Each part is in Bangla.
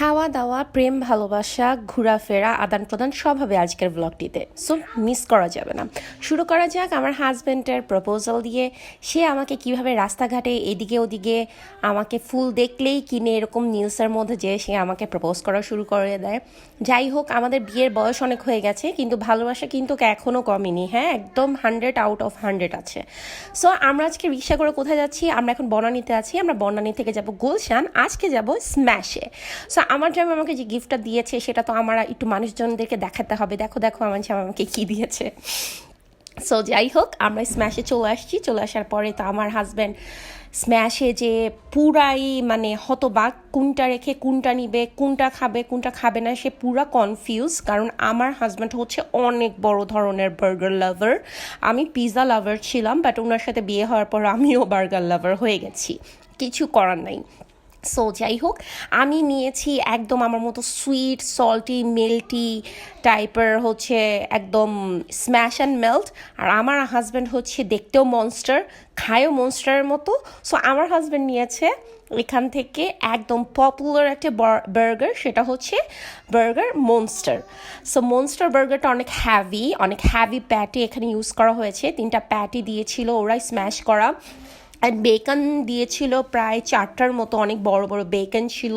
খাওয়া দাওয়া, প্রেম, ভালোবাসা, ঘোরাফেরা, আদান প্রদান সব হবে আজকের ব্লগটিতে। সো মিস করা যাবে না। শুরু করা যাক আমার হাজব্যান্ডের প্রপোজাল দিয়ে। সে আমাকে কিভাবে রাস্তাঘাটে এদিকে ওদিকে আমাকে ফুল দেখলেই কিনে এরকম নিউজের মধ্যে যে সে আমাকে প্রপোজ করা শুরু করে দেয়। যাই হোক, আমাদের বিয়ের বয়স অনেক হয়ে গেছে, কিন্তু ভালোবাসা কিন্তু এখনও কমেনি। হ্যাঁ, একদম 100 আউট অফ 100 আছে। সো আমরা আজকে রিক্সা করে কোথায় যাচ্ছি? আমরা এখন বনানীতে আছি। আমরা বনানী থেকে যাব গুলশান, আজকে যাব স্ম্যাশে। সো আমার জামাই আমাকে যে গিফটটা দিয়েছে সেটা তো আমার একটু মানুষজনদেরকে দেখাতে হবে। দেখো দেখো আমার জামাই আমাকে কী দিয়েছে। সো যাই হোক, আমরা স্ম্যাশে চলে আসছি। চলে আসার পরে তো আমার হাজব্যান্ড স্ম্যাশে যে পুরাই মানে হতবাক, কোনটা রেখে কোনটা নিবে, কোনটা খাবে না, সে পুরা কনফিউজ। কারণ আমার হাজব্যান্ড হচ্ছে অনেক বড় ধরনের বার্গার লাভার। আমি পিৎজা লাভার ছিলাম, বাট ওনার সাথে বিয়ে হওয়ার পর আমিও বার্গার লাভার হয়ে গেছি, কিছু করার নাই। সো যাই হোক, আমি নিয়েছি একদম আমার মতো সুইট সল্টি মেল্টি টাইপের হচ্ছে একদম স্ম্যাশ অ্যান্ড মেল্ট। আর আমার হাজব্যান্ড হচ্ছে দেখতেও মনস্টার, খায়ও মনস্টারের মতো। সো আমার হাজব্যান্ড নিয়েছে এখান থেকে একদম পপুলার একটা বার্গার, সেটা হচ্ছে বার্গার মনস্টার। সো মনস্টার বার্গারটা অনেক হ্যাভি প্যাটি এখানে ইউজ করা হয়েছে। 3টা প্যাটি দিয়েছিল ওরাই স্ম্যাশ করা, আর বেকন দিয়েছিল প্রায় 4টার মতো। অনেক বড় বড় বেকন ছিল,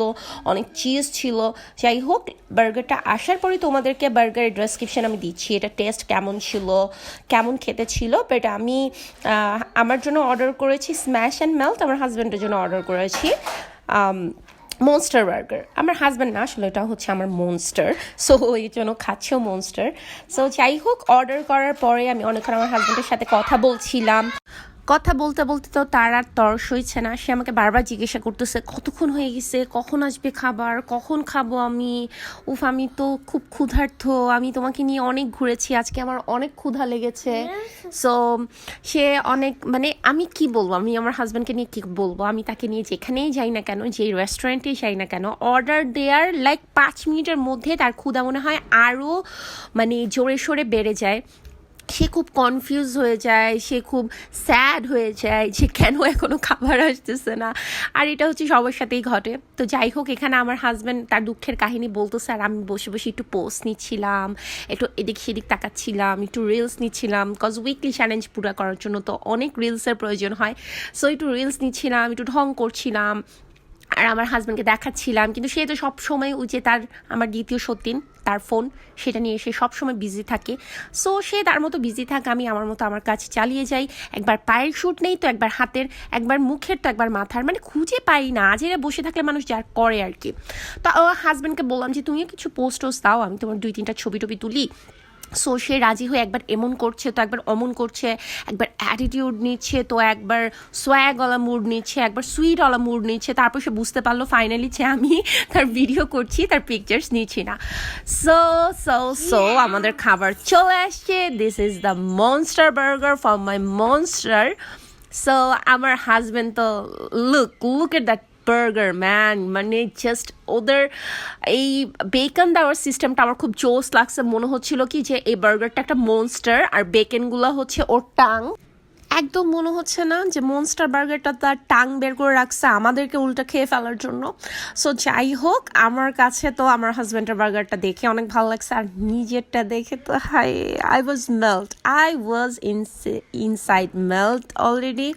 অনেক চিজ ছিল। যাই হোক, বার্গারটা আসার পরে তোমাদেরকে বার্গারের ডেসক্রিপশন আমি দিচ্ছি, এটা টেস্ট কেমন ছিল, কেমন খেতে ছিল। বাট আমি আমার জন্য অর্ডার করেছি স্ম্যাশ অ্যান্ড মেল্ট, আমার হাজব্যান্ডের জন্য অর্ডার করেছি মনস্টার বার্গার। আমার হাজব্যান্ড না, আসলে এটা হচ্ছে আমার মনস্টার, সো এই জন্য খাচ্ছেও মনস্টার। সো যাই হোক, অর্ডার করার পরে আমি অনেকক্ষণ আমার হাজব্যান্ডের সাথে কথা বলছিলাম। কথা বলতে বলতে তো তার আর তর সইছে না। সে আমাকে বারবার জিজ্ঞাসা করতেছে কতক্ষণ হয়ে গেছে, কখন আসবে খাবার, কখন খাবো আমি। আমি তো খুব ক্ষুধার্ত, আমি তোমাকে নিয়ে অনেক ঘুরেছি, আজকে আমার অনেক ক্ষুধা লেগেছে। সো সে অনেক মানে আমি কি বলবো, আমি আমার হাজব্যান্ডকে নিয়ে কি বলবো। আমি তাকে নিয়ে যেখানেই যাই না কেন, যে রেস্টুরেন্টেই যাই না কেন, অর্ডার দেওয়ার লাইক 5 মিনিটের মধ্যে তার ক্ষুধা মনে হয় আরও মানে জোরে সোরে বেড়ে যায়। সে খুব কনফিউজ হয়ে যায়, সে খুব স্যাড হয়ে যায় যে কেন এখনও খাবার আসতেছে না। আর এটা হচ্ছে সবার সাথেই ঘটে। তো যাই হোক, এখানে আমার হাজব্যান্ড তার দুঃখের কাহিনী বলতেছে, আর আমি বসে বসে একটু পোস্ট নিচ্ছিলাম, একটু এদিক সেদিক তাকাচ্ছিলাম, একটু রিলস নিচ্ছিলাম। কজ উইকলি চ্যালেঞ্জ পুরো করার জন্য তো অনেক রিলসের প্রয়োজন হয়। সো একটু রিলস নিচ্ছিলাম, একটু ঢং করছিলাম, আর আমার হাজব্যান্ডকে দেখাচ্ছিলাম। কিন্তু সে তো সবসময় ওই যে তার আমার দ্বিতীয় সতীন, তার ফোন, সেটা নিয়ে সে সবসময় বিজি থাকে। সো সে তার মতো বিজি থাকে, আমি আমার মতো আমার কাজ চালিয়ে যাই। একবার পায়ের শ্যুট নেই তো একবার হাতের, একবার মুখের তো একবার মাথার, মানে খুঁজে পাই না। আজেরা বসে থাকলে মানুষ যা করে আর কি। তো হাজব্যান্ডকে বললাম যে তুমিও কিছু পোস্ট দাও, আমি তোমার 2-3টা ছবি টবি তুলি। সো সে রাজি হয়ে একবার এমন করছে তো একবার অমন করছে, একবার অ্যাটিটিউড নিচ্ছে তো একবার সোয়াগওয়ালা মুড নিচ্ছে, একবার সুইটওয়ালা মুড নিচ্ছে। তারপর সে বুঝতে পারলো ফাইনালি যে আমি তার ভিডিও করছি, তার পিকচার্স নিচ্ছি না। সো সো সো আমাদের খাবার চলে আসছে। This is the monster burger from my monster. So আমার হাজব্যান্ড তো look at that burger man, মানে জাস্ট ওদের এই বেকন দেওয়ার সিস্টেমটা আমার খুব জোস লাগছে। মনে হচ্ছিল কি যে এই বার্গারটা একটা মনস্টার আর বেকনগুলো হচ্ছে ওর টাং। একদম মনে হচ্ছে না যে মনস্টার বার্গারটা তার টাং বের করে রাখছে আমাদেরকে উল্টা খেয়ে ফেলার জন্য। সো যাই হোক, আমার কাছে তো আমার হাজব্যান্ডের বার্গারটা দেখে অনেক ভালো লাগছে, আর নিজেরটা দেখে তো I was inside melt already,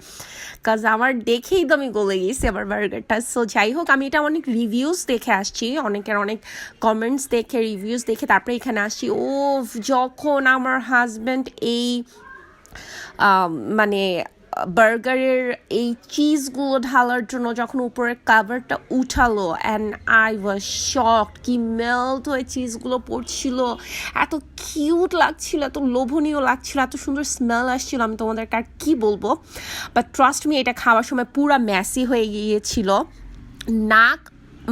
কাজ আমার দেখেই তো আমি গলে গেছি আমার বার্গারটা। সো যাই হোক, আমি এটা অনেক রিভিউজ দেখে আসছি, অনেকের অনেক কমেন্টস দেখে রিভিউজ দেখে তারপরে এখানে আসছি। যখন আমার হাজব্যান্ড এই মানে বার্গারের এই চিজগুলো ঢালার জন্য যখন উপরের কাভারটা উঠালো, অ্যান্ড আই ওয়াজ শকড কি মেল্ট হয়ে চিজগুলো পড়ছিল। এত কিউট লাগছিল, এত লোভনীয় লাগছিল, এত সুন্দর স্মেল আসছিল, আমি তোমাদেরকে আর কি বলবো। বাট ট্রাস্ট মি, এটা খাওয়ার সময় পুরা ম্যাসি হয়ে গিয়েছিল। নাক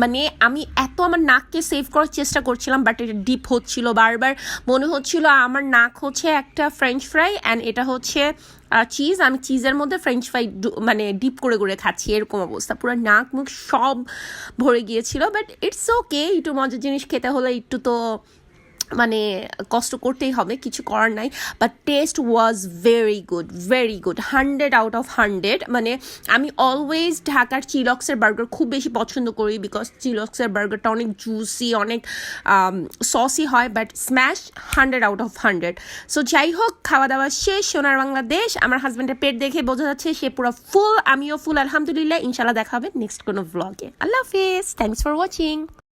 মানে আমি আমার নাককে সেভ করার চেষ্টা করছিলাম, বাট এটা ডিপ হচ্ছিল বারবার। মনে হচ্ছিল আমার নাক হচ্ছে একটা ফ্রেঞ্চ ফ্রাই অ্যান্ড এটা হচ্ছে চিজ, আমি চিজের মধ্যে ফ্রেঞ্চ ফ্রাই মানে ডিপ করে করে খাচ্ছি, এরকম অবস্থা। পুরো নাক মুখ সব ভরে গিয়েছিল। বাট ইটস ওকে, একটু মজার জিনিস খেতে হলে একটু তো মানে কষ্ট করতেই হবে, কিছু করার নাই, but test was very good 100 out of 100। মানে আমি অলওয়েজ ঢাকার চিলক্সের বার্গার খুব বেশি পছন্দ করি, বিকজ চিলক্সের বার্গারটা অনেক জুসি, অনেক সসি হয়, but smash 100 out of 100। So যাই হোক, খাওয়া দাওয়া শেষ, সোনার বাংলাদেশ। আমার হাজব্যান্ডের পেট দেখে বোঝা যাচ্ছে সে পুরো ফুল, আমিও ফুল আলহামদুলিল্লাহ। ইনশাল্লাহ দেখা হবে নেক্সট কোনো ভ্লগে। আল্লাহ হাফিজ, থ্যাংকস ফর ওয়াচিং।